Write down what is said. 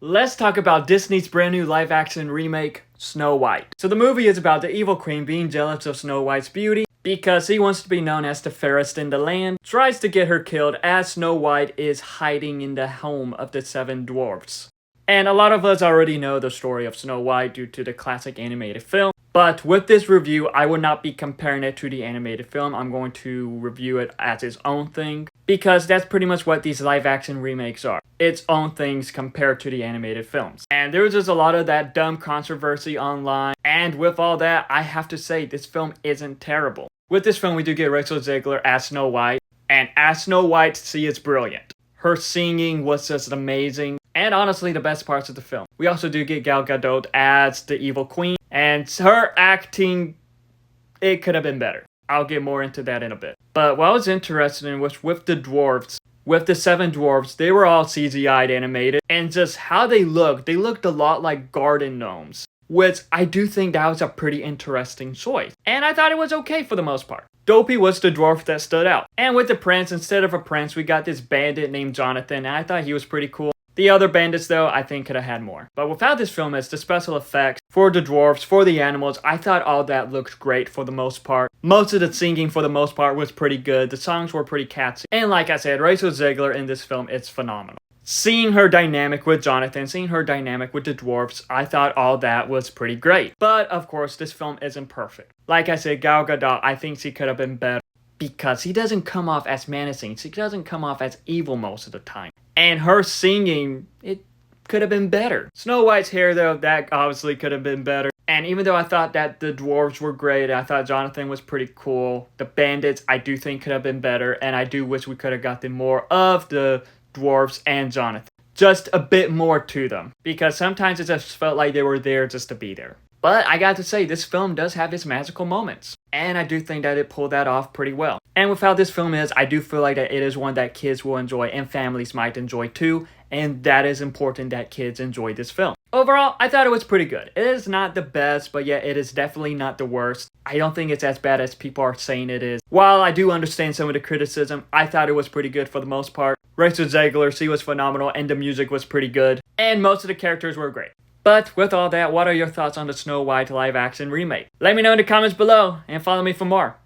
Let's talk about Disney's brand new live action remake, Snow White. So the movie is about the evil queen being jealous of Snow White's beauty because he wants to be known as the fairest in the land, tries to get her killed as Snow White is hiding in the home of the 7 dwarfs. And a lot of us already know the story of Snow White due to the classic animated film. But with this review, I will not be comparing it to the animated film. I'm going to review it as its own thing, because that's pretty much what these live action remakes are. Its own things compared to the animated films. And there was just a lot of that dumb controversy online. And with all that, I have to say this film isn't terrible. With this film, we do get Rachel Zegler as Snow White. And as Snow White, she is brilliant. Her singing was just amazing. And honestly, the best parts of the film. We also do get Gal Gadot as the evil queen. And her acting, it could have been better. I'll get more into that in a bit. But what I was interested in was with the dwarves. With the 7 dwarves, they were all CGI'd animated. And just how they looked a lot like garden gnomes. Which I do think that was a pretty interesting choice. And I thought it was okay for the most part. Dopey was the dwarf that stood out. And with the prince, instead of a prince, we got this bandit named Jonathan. And I thought he was pretty cool. The other bandits, though, I think could have had more. But without this film, it's the special effects for the dwarves, for the animals. I thought all that looked great for the most part. Most of the singing, for the most part, was pretty good. The songs were pretty catchy. And like I said, Rachel Zegler in this film, it's phenomenal. Seeing her dynamic with Jonathan, seeing her dynamic with the dwarves, I thought all that was pretty great. But, of course, this film isn't perfect. Like I said, Gal Gadot, I think she could have been better. Because he doesn't come off as menacing. She doesn't come off as evil most of the time. And her singing, it could have been better. Snow White's hair, though, that obviously could have been better. And even though I thought that the dwarves were great, I thought Jonathan was pretty cool. The bandits, I do think could have been better. And I do wish we could have gotten more of the dwarves and Jonathan. Just a bit more to them. Because sometimes it just felt like they were there just to be there. But I got to say, this film does have its magical moments. And I do think that it pulled that off pretty well. And with how this film is, I do feel like that it is one that kids will enjoy and families might enjoy too. And that is important that kids enjoy this film. Overall, I thought it was pretty good. It is not the best, but yet it is definitely not the worst. I don't think it's as bad as people are saying it is. While I do understand some of the criticism, I thought it was pretty good for the most part. Rachel Zegler, she was phenomenal and the music was pretty good. And most of the characters were great. But with all that, what are your thoughts on the Snow White live action remake? Let me know in the comments below and follow me for more.